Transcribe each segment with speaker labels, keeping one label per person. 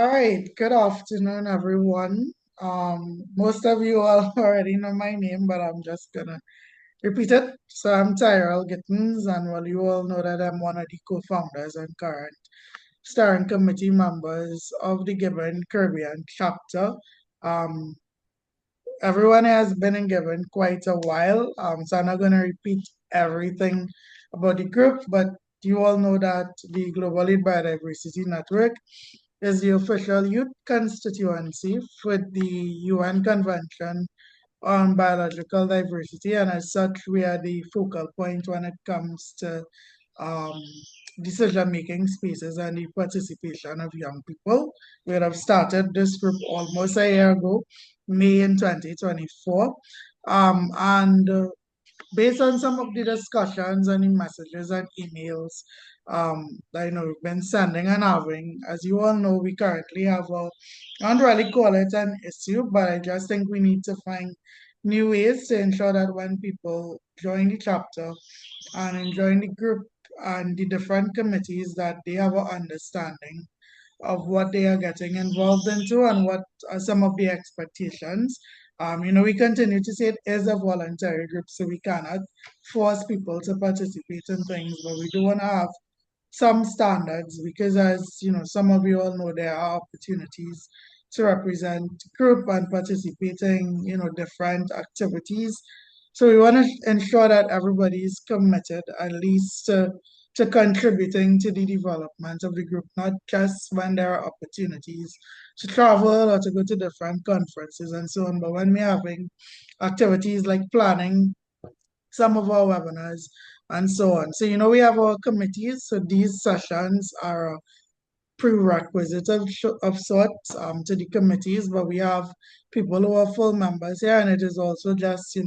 Speaker 1: All right, good afternoon, everyone. Most of you all already know my name, but I'm just gonna repeat it. So I'm Tyrell Gittins, and well, you all know that I'm one of the co-founders and current steering committee members of the GYBN Caribbean chapter. Um, Everyone has been in GYBN quite a while, so I'm not gonna repeat everything about the group, but you all know that the Global Lead Biodiversity Network is the official youth constituency with the UN Convention on Biological Diversity, and as such, we are the focal point when it comes to um, decision-making spaces and the participation of young people. We have started this group almost a year ago, May in 2024, and based on some of the discussions and the messages and emails that we've been sending and having, as you all know, we currently have I don't really call it an issue, but I just think we need to find new ways to ensure that when people join the chapter and join the group and the different committees, that they have an understanding of what they are getting involved into and what are some of the expectations. We continue to say it is a voluntary group, so we cannot force people to participate in things, but we do want to have some standards because, as you know, some of you all know, there are opportunities to represent group and participating, different activities. So we want to ensure that everybody is committed at least to contributing to the development of the group, not just when there are opportunities to travel or to go to different conferences and so on, but when we're having activities like planning some of our webinars and so on. So, we have our committees. So these sessions are a prerequisite of sorts to the committees, but we have people who are full members here, and it is also just,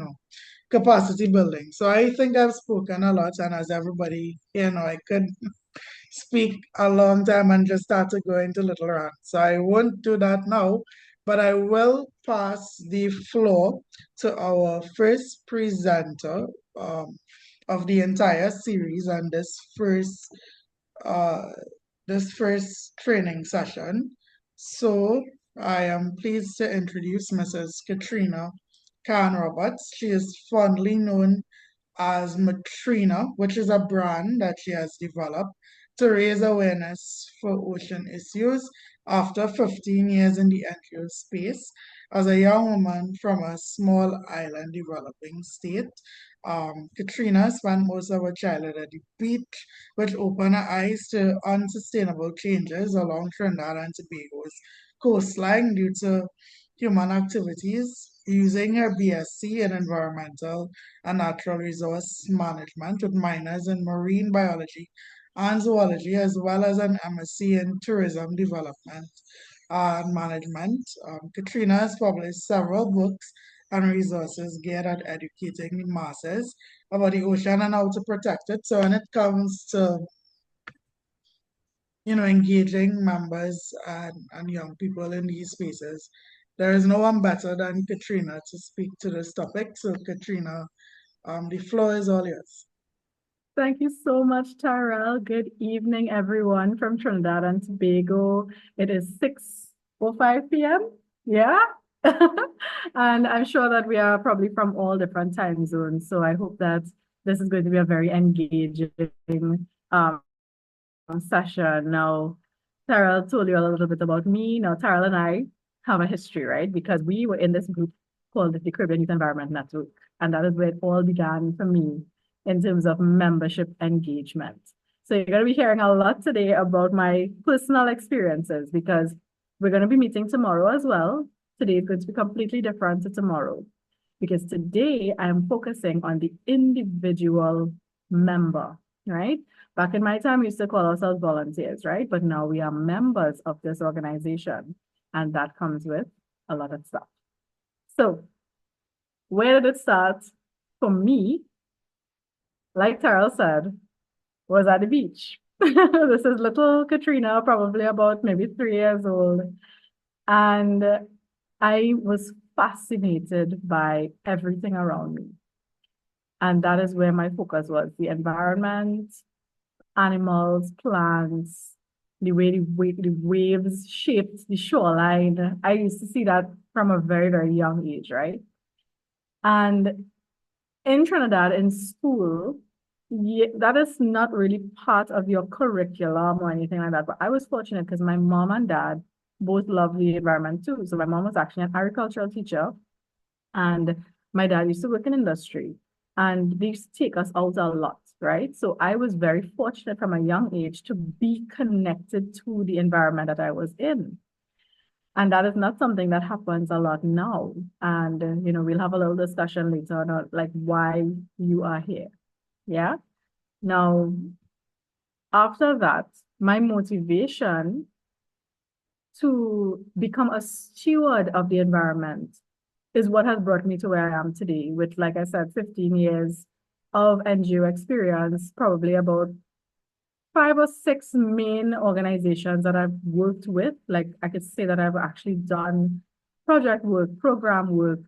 Speaker 1: capacity building. So I think I've spoken a lot, and as everybody, I could speak a long time and just start to go into little rants. So I won't do that now, but I will pass the floor to our first presenter of the entire series and uh, this first training session. So I am pleased to introduce Mrs. Katrina Khan Roberts. She is fondly known as Matrina, which is a brand that she has developed to raise awareness for ocean issues after 15 years in the NGO space. As a young woman from a small island developing state, Katrina spent most of her childhood at the beach, which opened her eyes to unsustainable changes along Trinidad and Tobago's coastline due to human activities. Using her BSc in environmental and natural resource management with minors in marine biology and zoology, as well as an MSc in tourism development and management. Katrina has published several books and resources geared at educating the masses about the ocean and how to protect it. So when it comes to engaging members and young people in these spaces, there is no one better than Katrina to speak to this topic. So Katrina, the floor is all yours.
Speaker 2: Thank you so much, Tyrell. Good evening, everyone from Trinidad and Tobago. It is 6:05 p.m. Yeah. And I'm sure that we are probably from all different time zones. So I hope that this is going to be a very engaging um, session. Now, Tyrell told you a little bit about me. Now, Tyrell and I have a history, right? Because we were in this group called the Caribbean Youth Environment Network. And that is where it all began for me in terms of membership engagement. So you're going to be hearing a lot today about my personal experiences because we're going to be meeting tomorrow as well. Today is going to be completely different to tomorrow because today I'm focusing on the individual member, right? Back in my time, we used to call ourselves volunteers, right? But now we are members of this organization, and that comes with a lot of stuff. So where did it start? For me, like Tyrell said, was at the beach. This is little Katrina, probably about maybe 3 years old. And I was fascinated by everything around me. And that is where my focus was, the environment, animals, plants, the way the waves shaped the shoreline. I used to see that from a very, very young age, right? And in Trinidad, in school, that is not really part of your curriculum or anything like that. But I was fortunate because my mom and dad both love the environment too. So my mom was actually an agricultural teacher, and my dad used to work in industry, and they used to take us out a lot, right? So I was very fortunate from a young age to be connected to the environment that I was in. And that is not something that happens a lot now. And, we'll have a little discussion later on, like why you are here. Yeah. Now, after that, my motivation to become a steward of the environment is what has brought me to where I am today with, like I said, 15 years of NGO experience, probably about 5 or 6 main organizations that I've worked with. Like I could say that I've actually done project work, program work,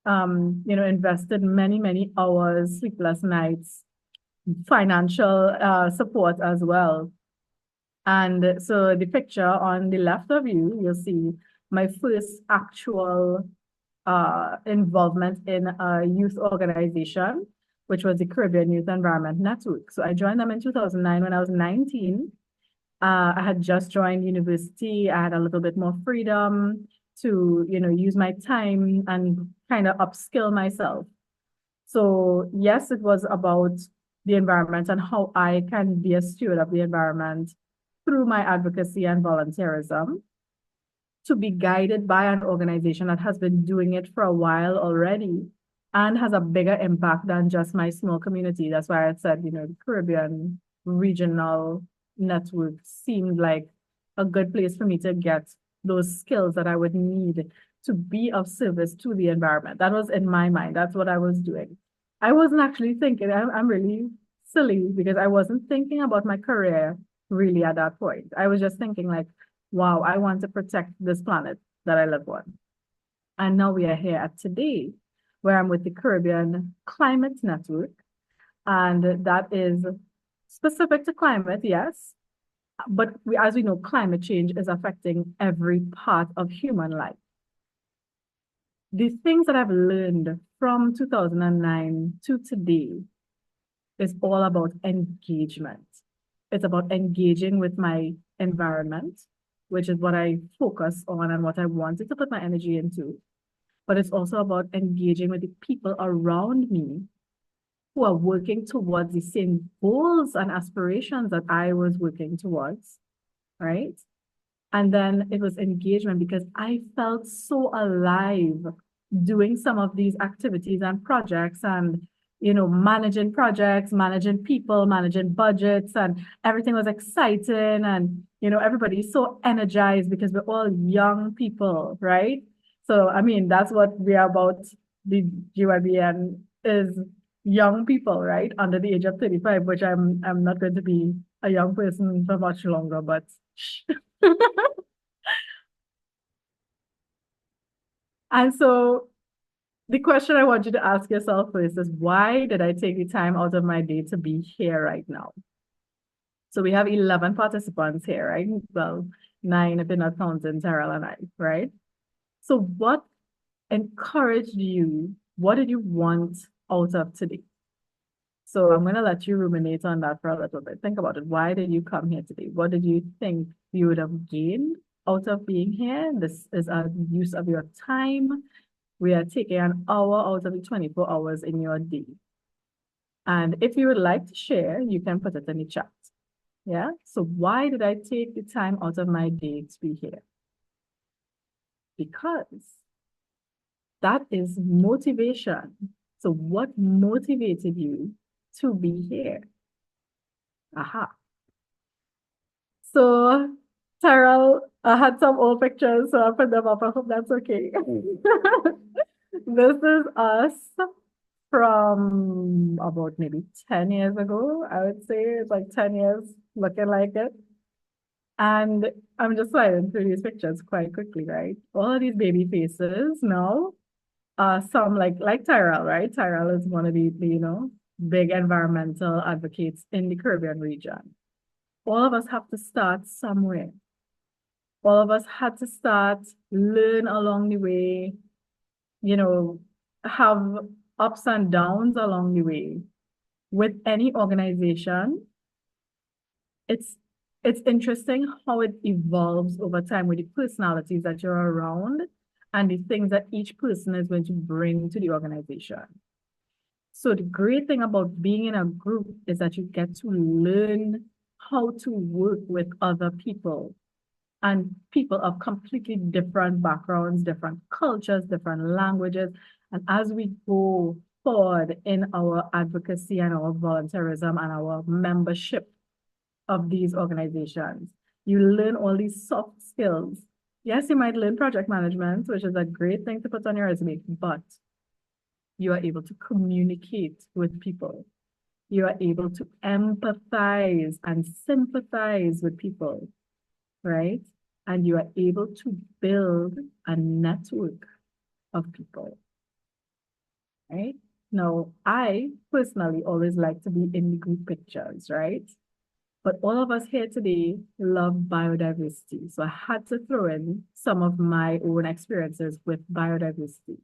Speaker 2: invested many, many hours, sleepless nights, financial support as well. And so the picture on the left of you, you'll see my first actual involvement in a youth organization, which was the Caribbean Youth Environment Network. So I joined them in 2009 when I was 19. I had just joined university. I had a little bit more freedom to, use my time and kind of upskill myself. So yes, it was about the environment and how I can be a steward of the environment through my advocacy and volunteerism, to be guided by an organization that has been doing it for a while already and has a bigger impact than just my small community. That's why I said, the Caribbean regional network seemed like a good place for me to get those skills that I would need to be of service to the environment. That was in my mind. That's what I was doing. I wasn't actually thinking, I'm really silly because I wasn't thinking about my career really at that point. I was just thinking like, wow, I want to protect this planet that I live on. And now we are here at today, where I'm with the Caribbean Climate Network. And that is specific to climate, yes. But as we know, climate change is affecting every part of human life. The things that I've learned from 2009 to today is all about engagement. It's about engaging with my environment, which is what I focus on and what I wanted to put my energy into. But it's also about engaging with the people around me who are working towards the same goals and aspirations that I was working towards, right? And then it was engagement because I felt so alive doing some of these activities and projects and, managing projects, managing people, managing budgets, and everything was exciting. And, everybody's so energized because we're all young people, right? So, I mean, that's what we are about. The GYBN is young people, right? Under the age of 35, which I'm not going to be a young person for much longer, but and so the question I want you to ask yourself first is, why did I take the time out of my day to be here right now? So we have 11 participants here, right? Well, 9 if you're not counting Terrell and I, right? So what encouraged you? What did you want out of today? So I'm going to let you ruminate on that for a little bit. Think about it. Why did you come here today? What did you think you would have gained out of being here? This is a use of your time. We are taking an hour out of the 24 hours in your day. And if you would like to share, you can put it in the chat. Yeah. So why did I take the time out of my day to be here? Because that is motivation. So what motivated you to be here? Aha. So Tyrell, I had some old pictures, so I put them up. I hope that's okay. This is us from about maybe 10 years ago. I would say it's like 10 years looking like it. And I'm just sliding through these pictures quite quickly, right? All of these baby faces now. Some like Tyrell, right? Tyrell is one of the big environmental advocates in the Caribbean region. all of us have to start somewhere. All of us had to start, learn along the way, you know, have ups and downs along the way. With any organization, it's it's interesting how it evolves over time with the personalities that you're around and the things that each person is going to bring to the organization. So the great thing about being in a group is that you get to learn how to work with other people and people of completely different backgrounds, different cultures, different languages. And as we go forward in our advocacy and our volunteerism and our membership of these organizations, you learn all these soft skills. Yes, you might learn project management, which is a great thing to put on your resume, but you are able to communicate with people. You are able to empathize and sympathize with people, right? And you are able to build a network of people, right? Now, I personally always like to be in the group pictures, right? But all of us here today love biodiversity. So I had to throw in some of my own experiences with biodiversity.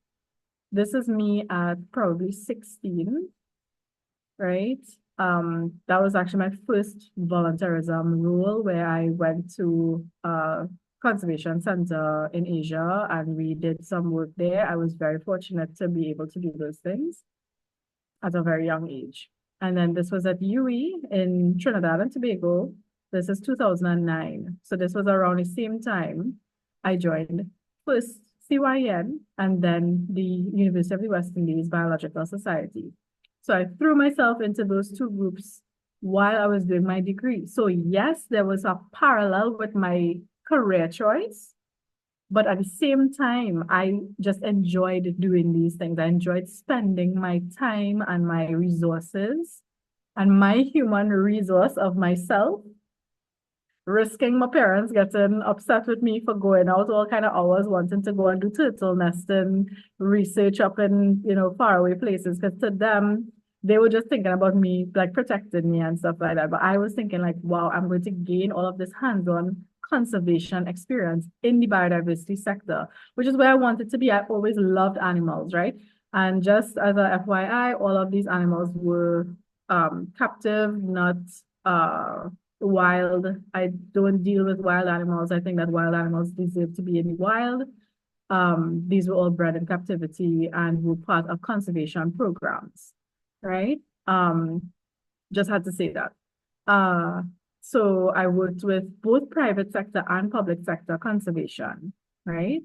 Speaker 2: This is me at probably 16, right? That was actually my first volunteerism role where I went to a conservation center in Asia and we did some work there. I was very fortunate to be able to do those things at a very young age. And then this was at UE in Trinidad and Tobago. This is 2009. So this was around the same time I joined first CYN and then the University of the West Indies Biological Society. So I threw myself into those two groups while I was doing my degree. So yes, there was a parallel with my career choice, but at the same time, I just enjoyed doing these things. I enjoyed spending my time and my resources and my human resource of myself, risking my parents getting upset with me for going out all kind of hours, wanting to go and do turtle nesting, research up in, faraway places. Because to them, they were just thinking about me, like protecting me and stuff like that. But I was thinking like, wow, I'm going to gain all of this hands-on conservation experience in the biodiversity sector, which is where I wanted to be. I always loved animals, right? And just as a FYI, all of these animals were captive, not wild. I don't deal with wild animals. I think that wild animals deserve to be in the wild. These were all bred in captivity and were part of conservation programs, right? Just had to say that. So I worked with both private sector and public sector conservation, right?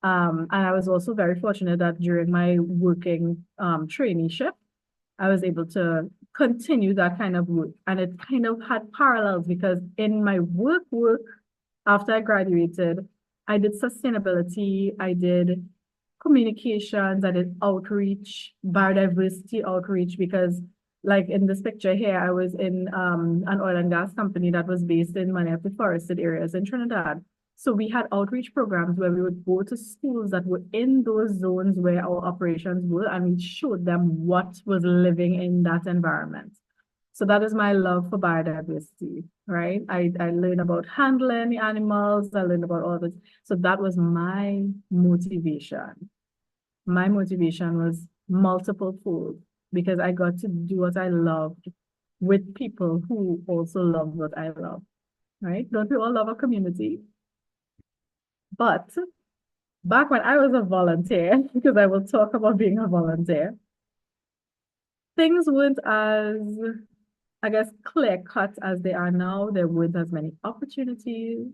Speaker 2: And I was also very fortunate that during my working traineeship, I was able to continue that kind of work. And it kind of had parallels because in my work after I graduated, I did sustainability, I did communications, I did outreach, biodiversity outreach, because like in this picture here, I was in an oil and gas company that was based in many of the forested areas in Trinidad. So we had outreach programs where we would go to schools that were in those zones where our operations were, and we showed them what was living in that environment. So that is my love for biodiversity, right? I learned about handling the animals, I learned about all this. So that was my motivation. My motivation was multiple fold because I got to do what I loved with people who also love what I love, right? Don't we all love a community? But back when I was a volunteer, because I will talk about being a volunteer, things weren't as, I guess, clear cut as they are now. There weren't as many opportunities,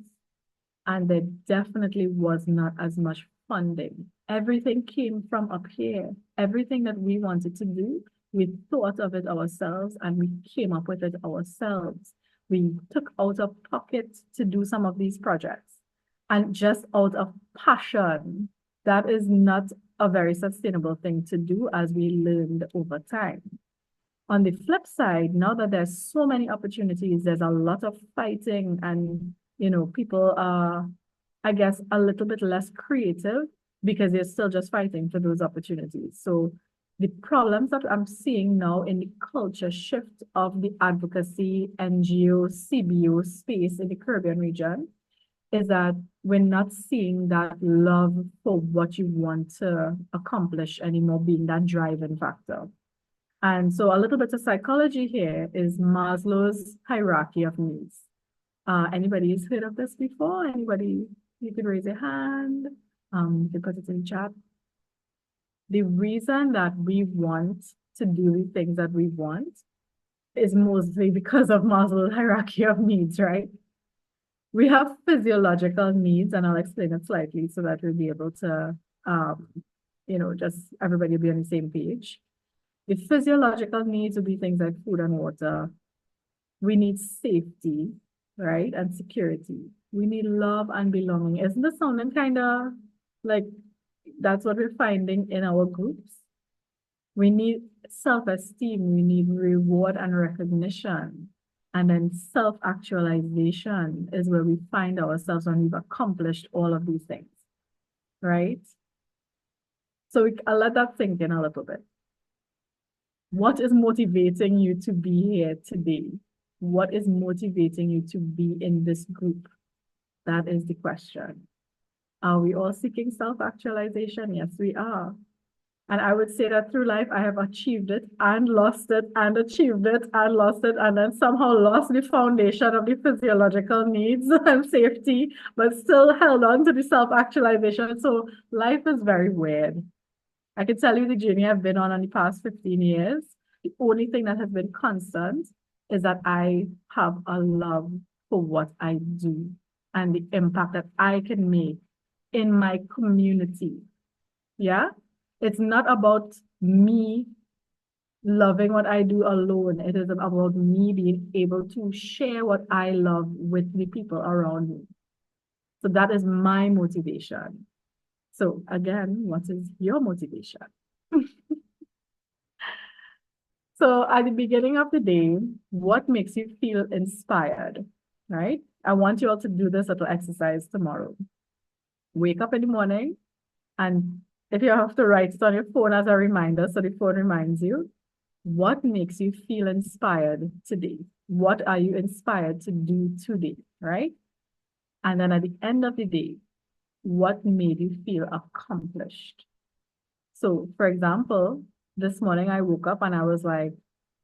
Speaker 2: and there definitely was not as much funding. Everything came from up here. Everything that we wanted to do, we thought of it ourselves and we came up with it ourselves. We took out of pocket to do some of these projects. And just out of passion, that is not a very sustainable thing to do, as we learned over time. On the flip side, now that there's so many opportunities, there's a lot of fighting and, people are, I guess, a little bit less creative because they're still just fighting for those opportunities. So the problems that I'm seeing now in the culture shift of the advocacy, NGO, CBO space in the Caribbean region is that we're not seeing that love for what you want to accomplish anymore being that driving factor. And so a little bit of psychology here is Maslow's hierarchy of needs. Anybody's heard of this before? Anybody? You can raise your hand. You can put it in chat. The reason that we want to do the things that we want is mostly because of Maslow's hierarchy of needs, right? We have physiological needs, and I'll explain it slightly so that we'll be able to, um, just everybody will be on the same page. The physiological needs would be things like food and water. We need safety, right? And security. We need love and belonging. Isn't this sounding kind of like that's what we're finding in our groups? We need self-esteem. We need reward and recognition. And then self-actualization is where we find ourselves when we've accomplished all of these things, right? So I'll let that sink in a little bit. What is motivating you to be here today? What is motivating you to be in this group? That is the question. Are we all seeking self-actualization? Yes, we are. And I would say that through life, I have achieved it and lost it and achieved it and lost it and then somehow lost the foundation of the physiological needs and safety, but still held on to the self-actualization. So life is very weird. I can tell you the journey I've been on the past 15 years. The only thing that has been constant is that I have a love for what I do and the impact that I can make in my community. Yeah? It's not about me loving what I do alone. It is about me being able to share what I love with the people around me. So that is my motivation. So again, what is your motivation? So at the beginning of the day, what makes you feel inspired, right? I want you all to do this little exercise tomorrow. Wake up in the morning, and if you have to write it on your phone as a reminder, so the phone reminds you, what makes you feel inspired today? What are you inspired to do today, right? And then at the end of the day, what made you feel accomplished? So, for example, this morning I woke up and I was like,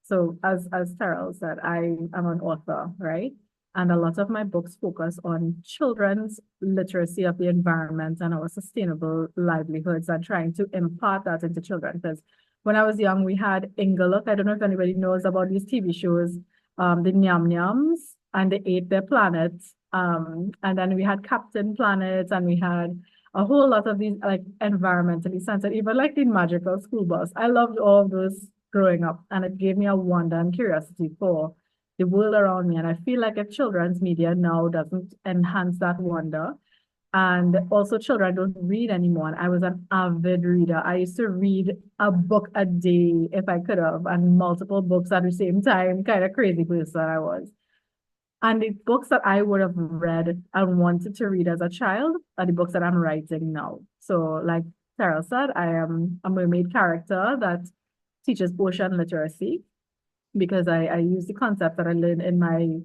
Speaker 2: so as Terrell said, I am an author, right? And a lot of my books focus on children's literacy of the environment and our sustainable livelihoods and trying to impart that into children. Because when I was young, we had Ingaluk. I don't know if anybody knows about these TV shows, the Nyam Nyams, and they ate their planets. And then we had Captain Planet, and we had a whole lot of these like environmentally centered, even like the Magical School Bus. I loved all of those growing up, and it gave me a wonder and curiosity for the world around me. And I feel like if children's media now doesn't enhance that wonder, and also children don't read anymore. And I was an avid reader. I used to read a book a day if I could have, and multiple books at the same time, kind of crazy person that I was. And the books that I would have read and wanted to read as a child are the books that I'm writing now. So, like Sarah said, I am a mermaid character that teaches ocean literacy because I use the concept that I learned in my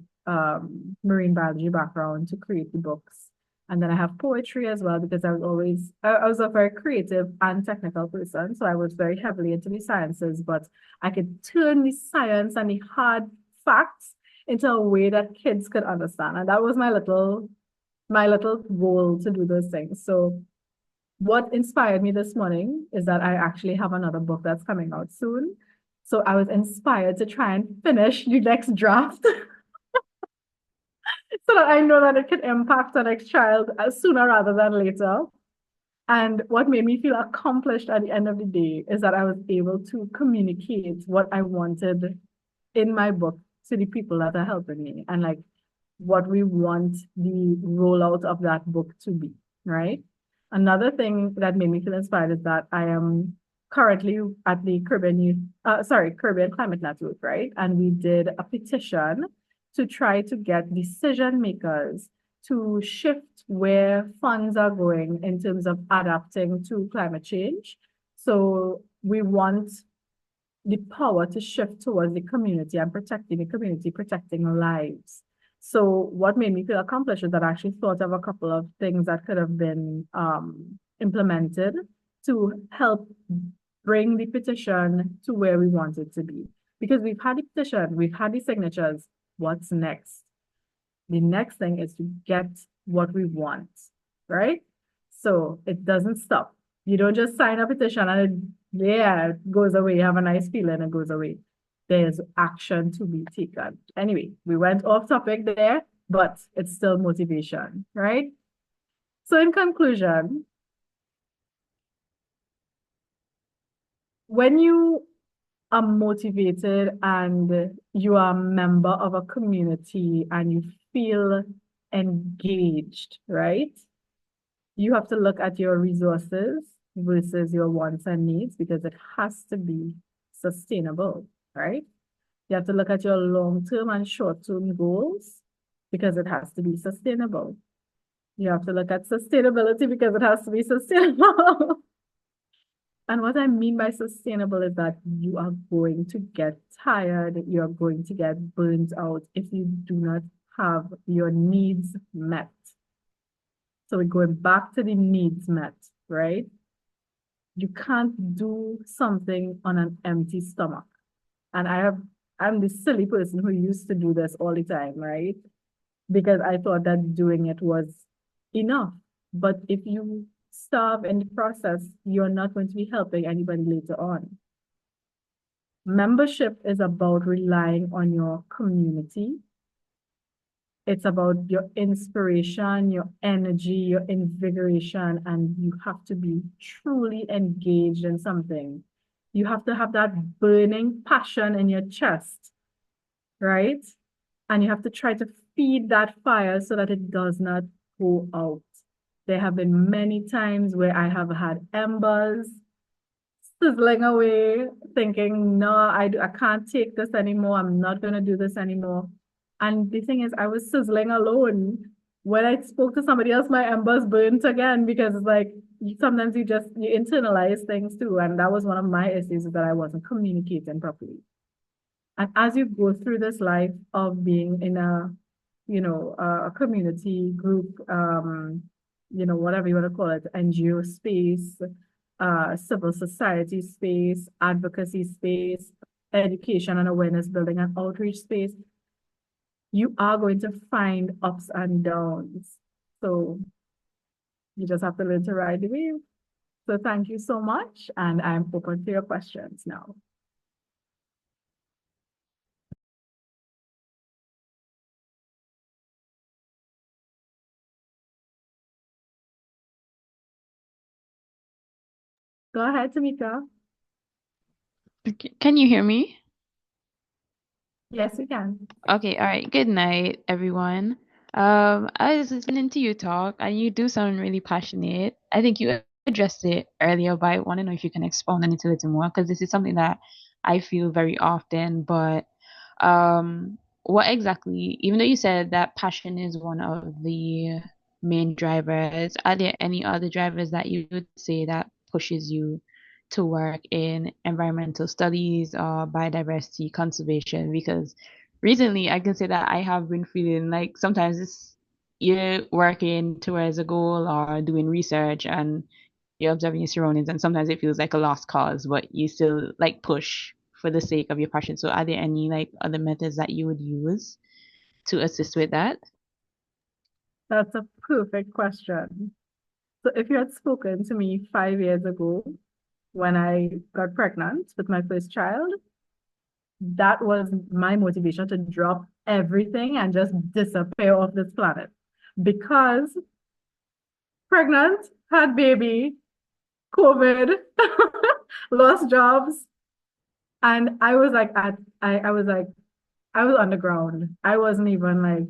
Speaker 2: marine biology background to create the books. And then I have poetry as well because I was a very creative and technical person. So I was very heavily into the sciences, but I could turn the science and the hard facts into a way that kids could understand. And that was my little goal to do those things. So what inspired me this morning is that I actually have another book that's coming out soon. So I was inspired to try and finish the next draft so that I know that it could impact the next child sooner rather than later. And what made me feel accomplished at the end of the day is that I was able to communicate what I wanted in my book to the people that are helping me and like what we want the rollout of that book to be, right? Another thing that made me feel inspired is that I am currently at the Caribbean Climate Network, right? And we did a petition to try to get decision makers to shift where funds are going in terms of adapting to climate change. So we want the power to shift towards the community and protecting the community, protecting lives. So what made me feel accomplished is that I actually thought of a couple of things that could have been implemented to help bring the petition to where we want it to be. Because we've had the petition, we've had the signatures. What's next? The next thing is to get what we want, right? So it doesn't stop. You don't just sign a petition and it goes away. You have a nice feeling, it goes away. There's action to be taken. Anyway, we went off topic there, but it's still motivation, right? So in conclusion, when you are motivated and you are a member of a community and you feel engaged, right? You have to look at your resources versus your wants and needs because it has to be sustainable, right? You have to look at your long-term and short-term goals because it has to be sustainable. You have to look at sustainability because it has to be sustainable. And what I mean by sustainable is that you are going to get tired, you're going to get burnt out if you do not have your needs met. So we're going back to the needs met, right? You can't do something on an empty stomach. And I'm the silly person who used to do this all the time, right? Because I thought that doing it was enough. But if you starve in the process, you're not going to be helping anybody later on. Membership is about relying on your community. It's about your inspiration, your energy, your invigoration, and you have to be truly engaged in something. You have to have that burning passion in your chest, right? And you have to try to feed that fire so that it does not go out. There have been many times where I have had embers sizzling away, thinking, no, I can't take this anymore. I'm not going to do this anymore. And the thing is, I was sizzling alone. When I spoke to somebody else, my embers burnt again because it's like sometimes you internalize things too. And that was one of my issues that I wasn't communicating properly. And as you go through this life of being in a community group, whatever you want to call it, NGO space, civil society space, advocacy space, education and awareness building and outreach space, you are going to find ups and downs. So you just have to learn to ride the wave. So thank you so much. And I'm open to your questions now. Go ahead, Tamika.
Speaker 3: Can you hear me?
Speaker 2: Yes, we can.
Speaker 3: Okay, all right. Good night, everyone. I was listening to you talk, and you do sound really passionate. I think you addressed it earlier, but I want to know if you can expound on it a little more, because this is something that I feel very often. But what exactly, even though you said that passion is one of the main drivers, are there any other drivers that you would say that pushes you to work in environmental studies or biodiversity conservation? Because recently I can say that I have been feeling like sometimes you're working towards a goal or doing research and you're observing your surroundings, and sometimes it feels like a lost cause, but you still like push for the sake of your passion. So are there any like other methods that you would use to assist with that?
Speaker 2: That's a perfect question. So if you had spoken to me 5 years ago when I got pregnant with my first child, that was my motivation to drop everything and just disappear off this planet. Because pregnant, had baby, COVID, lost jobs. And I was like, I was like, I was underground. I wasn't even like,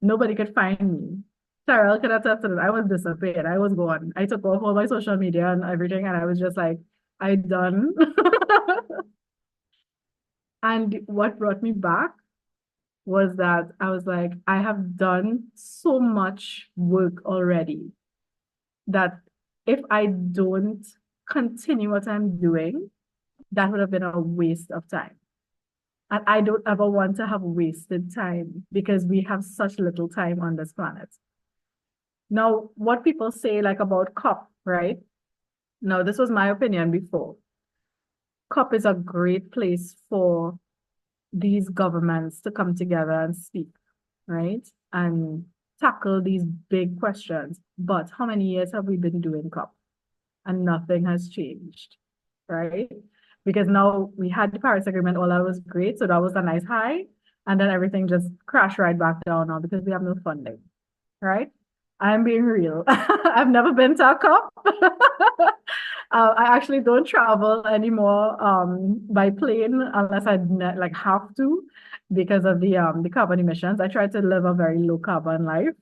Speaker 2: nobody could find me. Tyrell could attest to that. I was disappeared. I was gone. I took off all my social media and everything, and I was just like, I done. And what brought me back was that I was like, I have done so much work already that if I don't continue what I'm doing, that would have been a waste of time. And I don't ever want to have wasted time because we have such little time on this planet. Now, what people say like about COP, right? Now, this was my opinion before. COP is a great place for these governments to come together and speak, right? And tackle these big questions. But how many years have we been doing COP? And nothing has changed, right? Because now we had the Paris Agreement, all that was great. So that was a nice high. And then everything just crashed right back down now because we have no funding, right? I'm being real. I've never been to a COP. I actually don't travel anymore by plane unless I like have to because of the carbon emissions. I try to live a very low carbon life,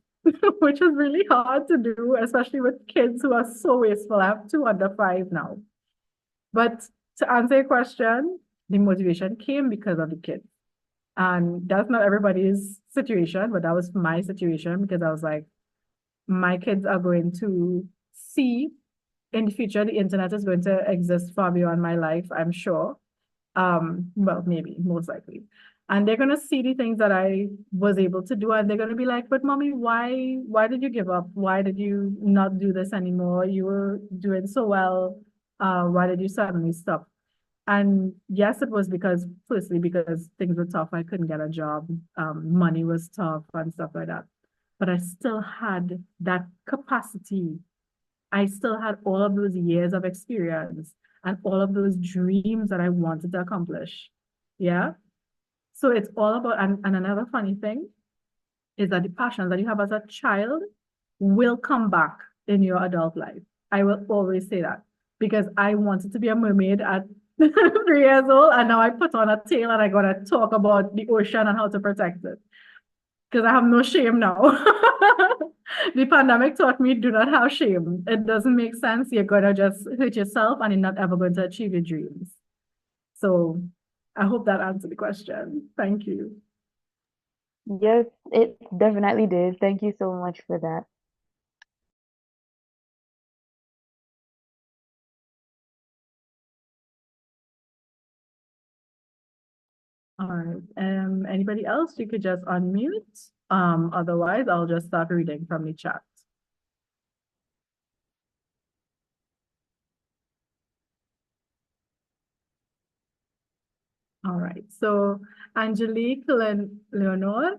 Speaker 2: which is really hard to do, especially with kids who are so wasteful. I have two under five now. But to answer your question, the motivation came because of the kids. And that's not everybody's situation, but that was my situation because I was like, my kids are going to see in the future, the internet is going to exist far beyond my life, I'm sure. Well, maybe, most likely. And they're gonna see the things that I was able to do, and they're gonna be like, "But mommy, why did you give up? Why did you not do this anymore? You were doing so well. Why did you suddenly stop?" And yes, it was because, firstly, because things were tough. I couldn't get a job. Money was tough and stuff like that. But I still had that capacity. I still had all of those years of experience and all of those dreams that I wanted to accomplish. Yeah. So it's all about, and another funny thing is that the passions that you have as a child will come back in your adult life. I will always say that because I wanted to be a mermaid at 3 years old, and now I put on a tail and I gotta talk about the ocean and how to protect it because I have no shame now. The pandemic taught me do not have shame. It doesn't make sense. You're gonna just hurt yourself and you're not ever going to achieve your dreams. So I hope that answered the question. Thank you.
Speaker 3: Yes, it definitely did. Thank you so much for that.
Speaker 2: All right. Anybody else? You could just unmute. Otherwise, I'll just start reading from the chat. All right. So Angelique Leonore,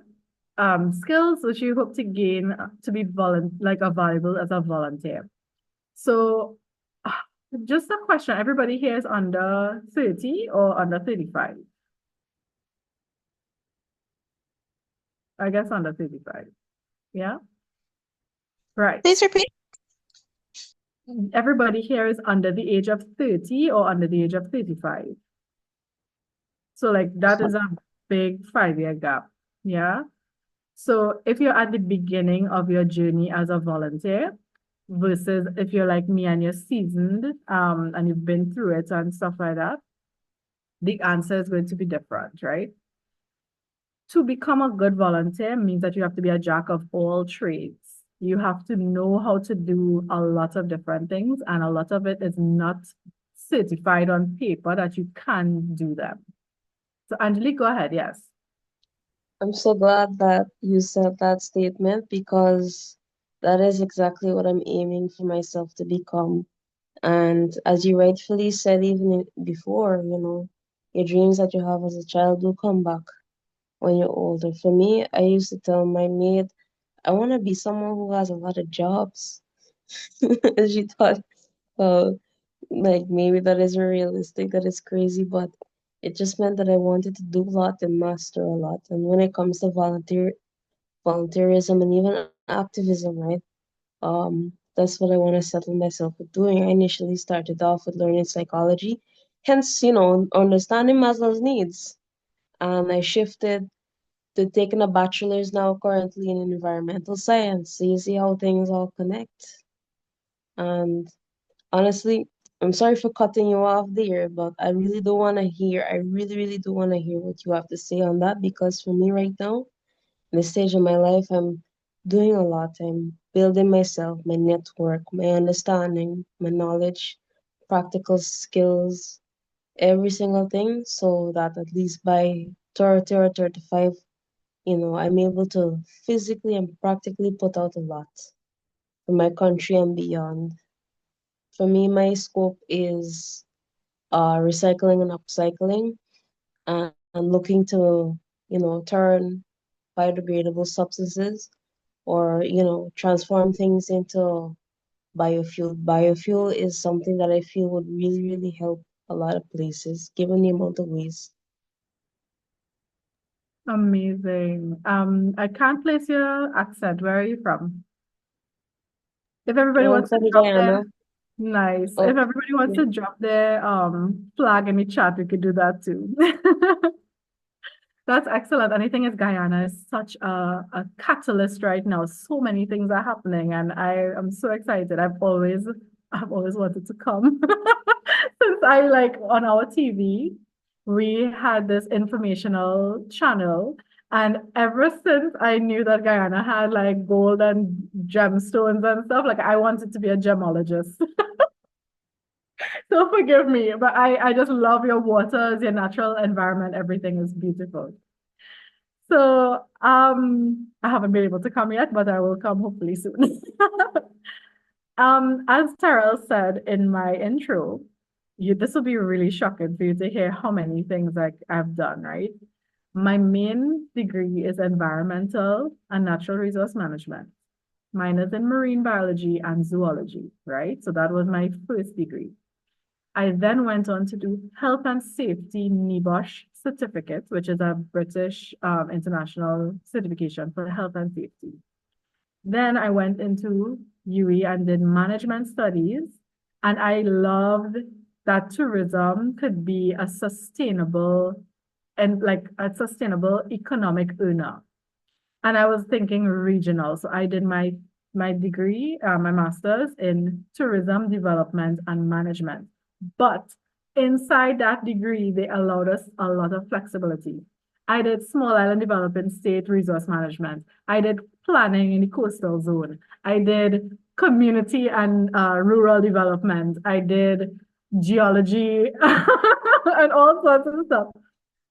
Speaker 2: skills which you hope to gain to be valuable as a volunteer. So just a question, everybody here is under 30 or under 35? I guess under 35. Yeah. Right.
Speaker 4: Please repeat.
Speaker 2: Everybody here is under the age of 30 or under the age of 35. So like that is a big 5-year gap. Yeah. So if you're at the beginning of your journey as a volunteer versus if you're like me and you're seasoned and you've been through it and stuff like that, the answer is going to be different, right? To become a good volunteer means that you have to be a jack of all trades. You have to know how to do a lot of different things, and a lot of it is not certified on paper that you can do them. So Angelique, go ahead. Yes.
Speaker 4: I'm so glad that you said that statement because that is exactly what I'm aiming for myself to become. And as you rightfully said, even before, your dreams that you have as a child will come back when you're older. For me, I used to tell my maid, I want to be someone who has a lot of jobs. She thought, well, like maybe that isn't realistic, that is crazy, but it just meant that I wanted to do a lot and master a lot. And when it comes to volunteerism and even activism, right? That's what I want to settle myself with doing. I initially started off with learning psychology, hence, understanding Maslow's needs. And I shifted to taking a bachelor's now currently in environmental science. So you see how things all connect. And honestly, I'm sorry for cutting you off there, but I really do want to hear, I really, really do want to hear what you have to say on that because for me right now, in this stage of my life, I'm doing a lot. I'm building myself, my network, my understanding, my knowledge, practical skills. every single thing so that at least by 30 or 35, I'm able to physically and practically put out a lot for my country and beyond. For me, my scope is recycling and upcycling and looking to, turn biodegradable substances or, transform things into biofuel. Biofuel is something that I feel would really, really help a lot of places, given the amount of waste.
Speaker 2: Amazing. I can't place your accent. Where are you from? If everybody
Speaker 4: I'm
Speaker 2: wants to
Speaker 4: from
Speaker 2: drop
Speaker 4: Guyana.
Speaker 2: their nice. If
Speaker 4: Oh,
Speaker 2: everybody wants
Speaker 4: yeah.
Speaker 2: to drop their flag in the chat, we could do that too. That's excellent. And I think Guyana is such a catalyst right now. So many things are happening, and I am so excited. I've always wanted to come. Since I like on our TV, we had this informational channel, and ever since I knew that Guyana had like gold and gemstones and stuff, like I wanted to be a gemologist. So forgive me, but I just love your waters, your natural environment. Everything is beautiful. So I haven't been able to come yet, but I will come hopefully soon. As Terrell said in my intro, this will be really shocking for you to hear how many things like I've done, right? My main degree is environmental and natural resource management. Mine is in marine biology and zoology, right? So that was my first degree. I then went on to do health and safety NEBOSH certificate, which is a British international certification for health and safety. Then I went into UE and did management studies. And I loved that tourism could be a sustainable and like a sustainable economic earner. And I was thinking regional. So I did my degree, my master's in tourism development and management. But inside that degree, they allowed us a lot of flexibility. I did small island development state resource management. I did planning in the coastal zone. I did community and rural development. I did geology and all sorts of stuff.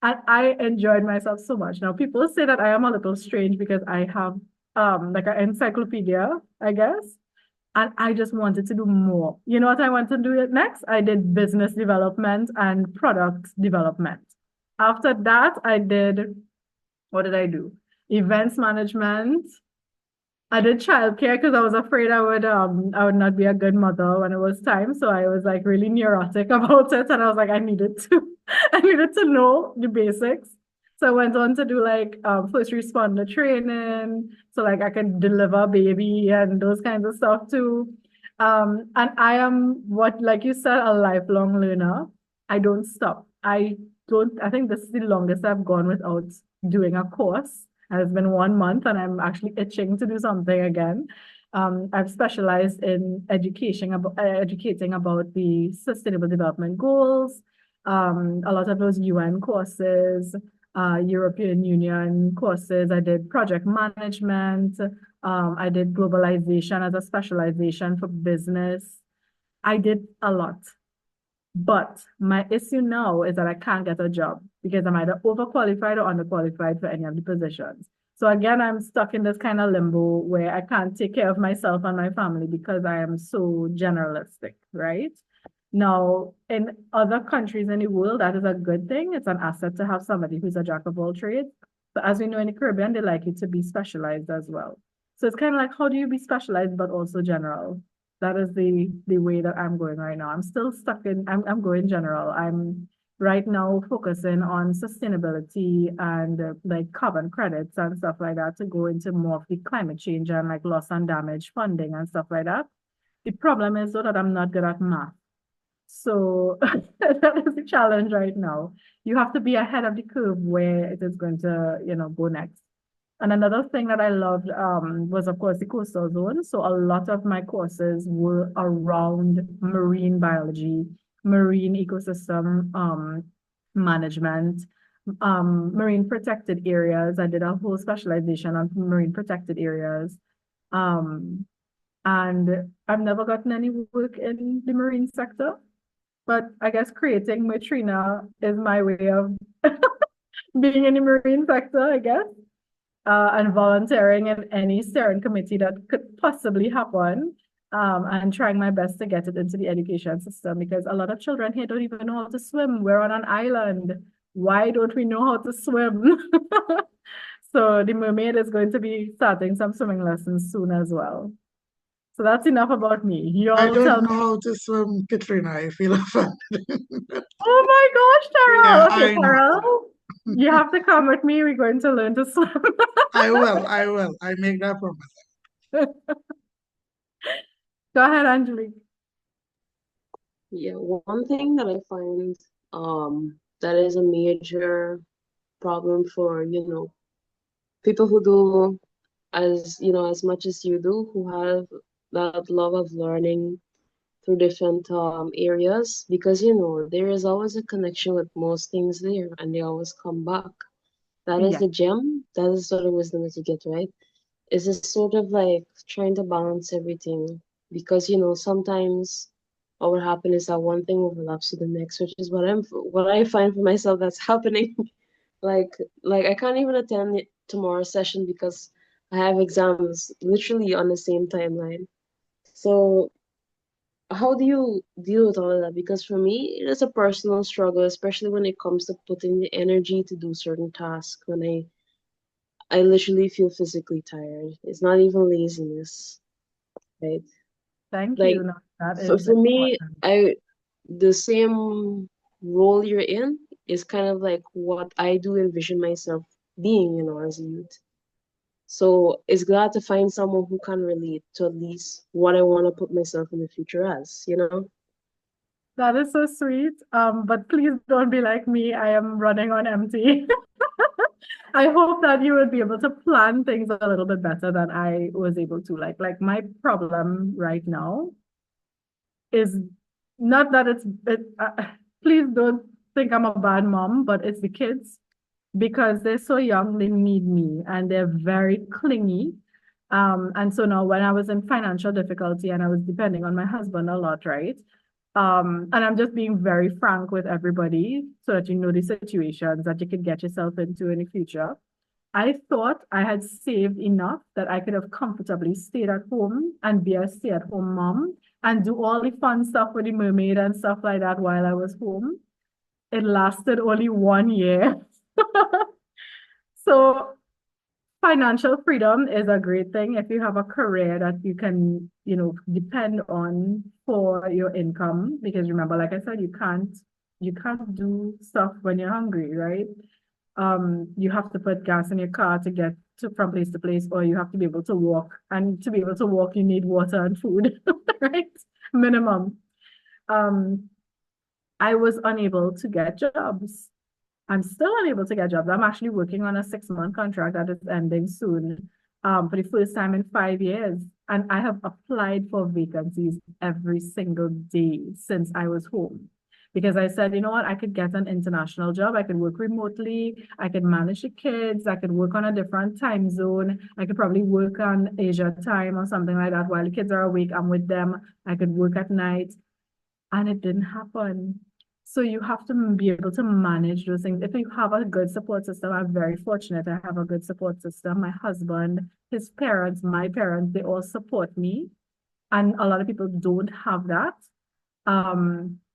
Speaker 2: And I enjoyed myself so much. Now, people say that I am a little strange because I have like an encyclopedia, I guess. And I just wanted to do more. You know what I want to do next? I did business development and product development. After that, what did I do? Events management. I did childcare because I was afraid I would not be a good mother when it was time. So I was like really neurotic about it. And I was like, I needed to know the basics. So I went on to do like first responder training. So like I could deliver baby and those kinds of stuff too. And I am what, like you said, a lifelong learner. I don't stop. I think this is the longest I've gone without doing a course. And it's been 1 month and I'm actually itching to do something again. I've specialized in educating about the Sustainable Development Goals, a lot of those UN courses, European Union courses. I did project management. I did globalization as a specialization for business. I did a lot. But my issue now is that I can't get a job because I'm either overqualified or underqualified for any of the positions. So again, I'm stuck in this kind of limbo where I can't take care of myself and my family because I am so generalistic, right? Now, in other countries in the world, that is a good thing. It's an asset to have somebody who's a jack of all trades. But as we know in the Caribbean, they like you to be specialized as well. So it's kind of like, how do you be specialized but also general? That is the way that I'm going right now. I'm still stuck in, I'm going general. I'm right now focusing on sustainability and like carbon credits and stuff like that to go into more of the climate change and like loss and damage funding and stuff like that. The problem is though that I'm not good at math. So that is the challenge right now. You have to be ahead of the curve where it is going to, go next. And another thing that I loved was, of course, the coastal zone. So a lot of my courses were around marine biology, marine ecosystem management, marine protected areas. I did a whole specialization on marine protected areas. Um, and I've never gotten any work in the marine sector. but I guess creating Matrina is my way of being in the marine sector, I guess, and volunteering in any steering committee that could possibly happen, and trying my best to get it into the education system because a lot of children here don't even know how to swim. We're on an island. Why don't we know how to swim? So the mermaid is going to be starting some swimming lessons soon as well. So that's enough about me. You
Speaker 1: I
Speaker 2: all tell
Speaker 1: don't
Speaker 2: me.
Speaker 1: know how to swim, Katrina. I feel offended.
Speaker 2: Oh my gosh,
Speaker 1: Yeah,
Speaker 2: Tara. Okay,
Speaker 1: I know.
Speaker 2: Tara, you have to come with me. We're going to learn to swim.
Speaker 1: I will. I will. I make that promise.
Speaker 2: Go ahead, Angelique.
Speaker 4: Yeah, one thing that I find that is a major problem for, people who do as much as you do, who have that love of learning through different areas, because there is always a connection with most things there and they always come back. That is
Speaker 2: Yeah,
Speaker 4: the gem, that is sort of wisdom that you get, right? It's just sort of like trying to balance everything because sometimes what will happen is that one thing overlaps with the next, which is what I find for myself that's happening. like like I can't even attend tomorrow's session because I have exams literally on the same timeline. So how do you deal with all of that? Because for me, it is a personal struggle, especially when it comes to putting the energy to do certain tasks when I literally feel physically tired. It's not even laziness, right?
Speaker 2: thank
Speaker 4: Like
Speaker 2: you. No, that
Speaker 4: for,
Speaker 2: is
Speaker 4: for me,
Speaker 2: important.
Speaker 4: the same role you're in is kind of like what I do envision myself being, as a youth. So it's glad to find someone who can relate to at least what I want to put myself in the future as.
Speaker 2: That is so sweet. But please don't be like me. I am running on empty. I hope that you will be able to plan things a little bit better than I was able to. Like my problem right now is not that please don't think I'm a bad mom, but it's the kids because they're so young, they need me and they're very clingy. And so now when I was in financial difficulty and I was depending on my husband a lot, right? And I'm just being very frank with everybody so that you know the situations that you could get yourself into in the future. I thought I had saved enough that I could have comfortably stayed at home and be a stay-at-home mom and do all the fun stuff with the mermaid and stuff like that while I was home. It lasted only 1 year. So financial freedom is a great thing if you have a career that you can, depend on for your income. Because remember, like I said, you can't do stuff when you're hungry, right? You have to put gas in your car to get from place to place, or you have to be able to walk. And to be able to walk, you need water and food, right? Minimum. Um, I was unable to get jobs. I'm still unable to get jobs. I'm actually working on a 6-month contract that is ending soon, for the first time in 5 years. And I have applied for vacancies every single day since I was home. Because I said, you know what, I could get an international job. I could work remotely. I could manage the kids. I could work on a different time zone. I could probably work on Asia time or something like that. While the kids are awake, I'm with them. I could work at night. And it didn't happen. So you have to be able to manage those things. If you have a good support system, I'm very fortunate. I have a good support system. My husband, his parents, my parents, they all support me. And a lot of people don't have that.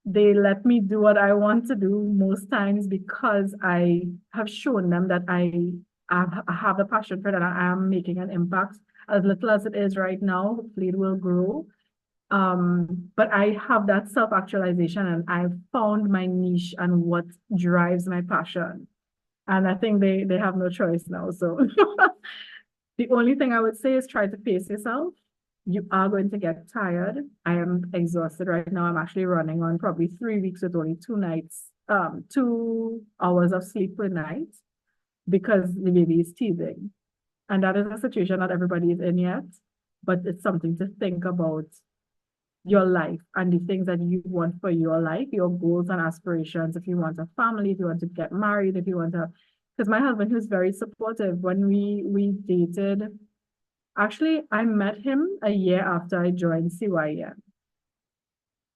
Speaker 2: They let me do what I want to do most times because I have shown them that I have a passion for that. I am making an impact as little as it is right now. Hopefully it will grow. But I have that self-actualization and I've found my niche and what drives my passion. And I think they have no choice now. So the only thing I would say is try to pace yourself. You are going to get tired. I am exhausted right now. I'm actually running on probably 3 weeks with only 2 nights, 2 hours of sleep per night because the baby is teething. And that is a situation that everybody is in yet, but it's something to think about your life and the things that you want for your life, your goals and aspirations. If you want a family, if you want to get married, if you want to, because my husband was very supportive when we dated. Actually, I met him a year after I joined GYBN.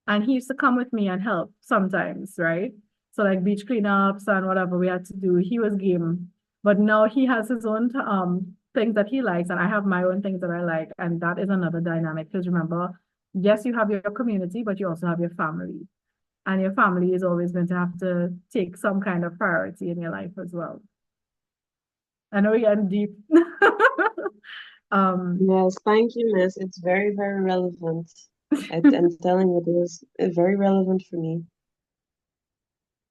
Speaker 2: And he used to come with me and help sometimes, right? So like beach cleanups and whatever we had to do, he was game. But now he has his own things that he likes, and I have my own things that I like, and that is another dynamic. Because remember, yes, you have your community, but you also have your family, and your family is always going to have to take some kind of priority in your life as well. I know we're getting deep.
Speaker 4: Yes, thank you, Miss. It's very, very relevant. I'm telling you, it is very relevant for me.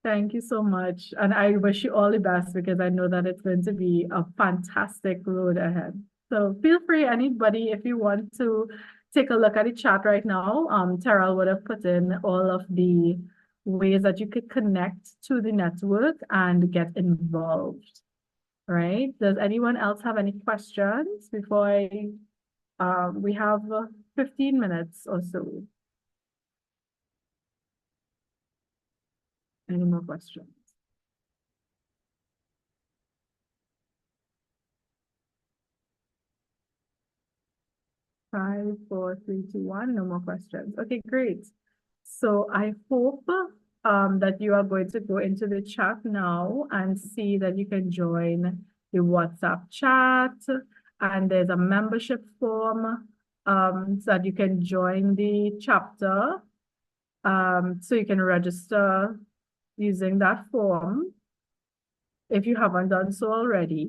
Speaker 2: Thank you so much. And I wish you all the best because I know that it's going to be a fantastic road ahead. So feel free, anybody, if you want to take a look at the chat right now, Terrell would have put in all of the ways that you could connect to the network and get involved, right? Does anyone else have any questions before we have 15 minutes or so? Any more questions? 5, 4, 3, 2, 1. No more questions. Okay, great. So I hope that you are going to go into the chat now and see that you can join the WhatsApp chat. And there's a membership form so that you can join the chapter. So you can register using that form if you haven't done so already.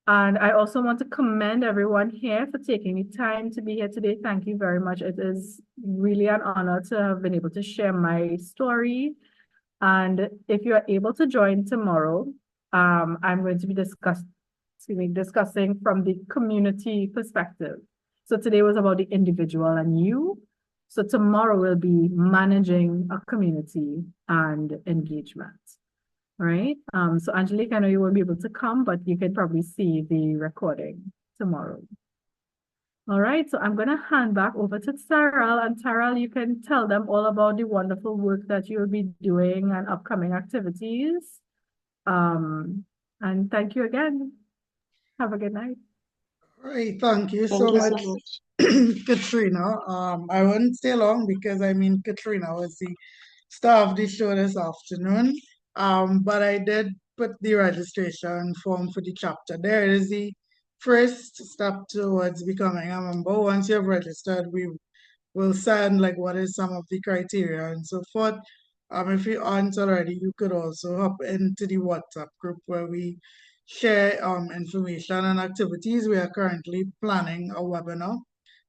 Speaker 2: And I also want to commend everyone here for taking the time to be here today. Thank you very much. It is really an honor to have been able to share my story. And if you are able to join tomorrow, I'm going to be discussing from the community perspective. So today was about the individual and you. So tomorrow will be managing a community and engagement. Right. So Angelique, I know you won't be able to come, but you can probably see the recording tomorrow. All right, so I'm gonna hand back over to Tyrell, and Tyrell, you can tell them all about the wonderful work that you'll be doing and upcoming activities. And thank you again. Have a good night.
Speaker 1: All right, thank you
Speaker 4: Thank
Speaker 1: so
Speaker 4: you so
Speaker 1: much,
Speaker 4: much.
Speaker 1: Katrina. I won't stay long because I mean Katrina was the star of the show this afternoon. But I did put the registration form for the chapter. There is the first step towards becoming a member. Once you've registered, we will send like what is some of the criteria and so forth. If you aren't already, you could also hop into the WhatsApp group where we share information and activities. We are currently planning a webinar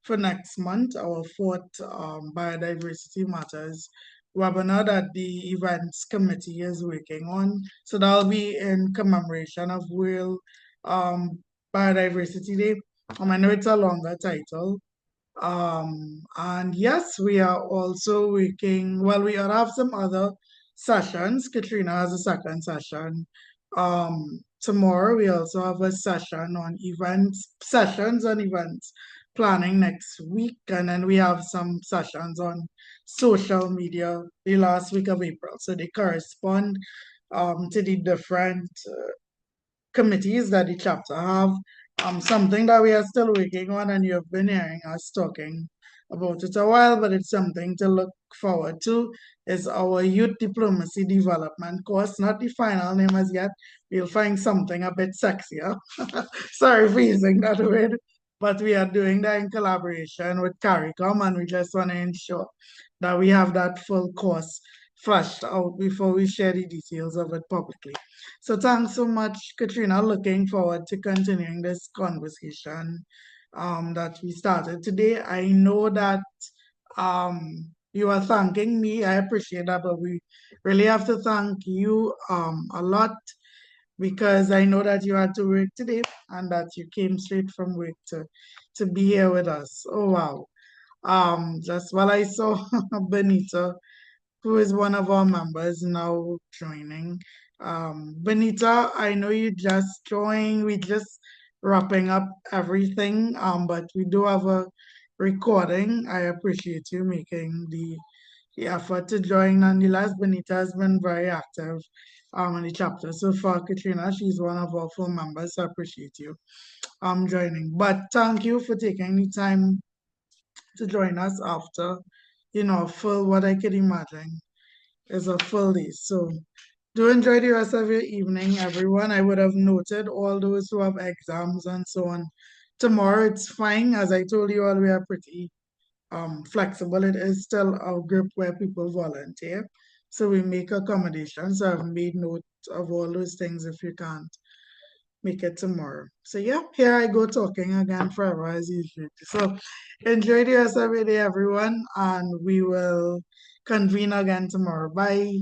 Speaker 1: for next month, our fourth Biodiversity Matters webinar that the events committee is working on. So that'll be in commemoration of World Biodiversity Day. I know it's a longer title, and yes, we are also working, well, we have some other sessions. Katrina has a second session. Tomorrow we also have a session on sessions on events planning next week. And then we have some sessions on social media the last week of April. So they correspond to the different committees that the chapter have. Something that we are still working on, and you've been hearing us talking about it a while, but it's something to look forward to, is our youth diplomacy development course. Not the final name as yet. We'll find something a bit sexier. Sorry for using that word. But we are doing that in collaboration with CARICOM, and we just want to ensure that we have that full course flushed out before we share the details of it publicly. So thanks so much, Katrina. Looking forward to continuing this conversation that we started today. I know that you are thanking me. I appreciate that, but we really have to thank you a lot because I know that you had to work today and that you came straight from work to be here with us. Oh wow. Just while I saw Benita, who is one of our members now joining. Benita, I know you just joined. We just wrapping up everything, but we do have a recording. I appreciate you making the effort to join. Nonetheless, Benita has been very active in the chapter so far. Katrina, she's one of our full members, so I appreciate you joining. But thank you for taking the time to join us after full, what I could imagine is a full day. So do enjoy the rest of your evening, everyone. I would have noted all those who have exams and so on. Tomorrow it's fine. As I told you all, we are pretty flexible. It is still a group where people volunteer. So we make accommodations. So I've made note of all those things if you can't make it tomorrow. So yeah, here I go talking again forever as usual. So enjoy the rest of your day, everyone, and we will convene again tomorrow. Bye.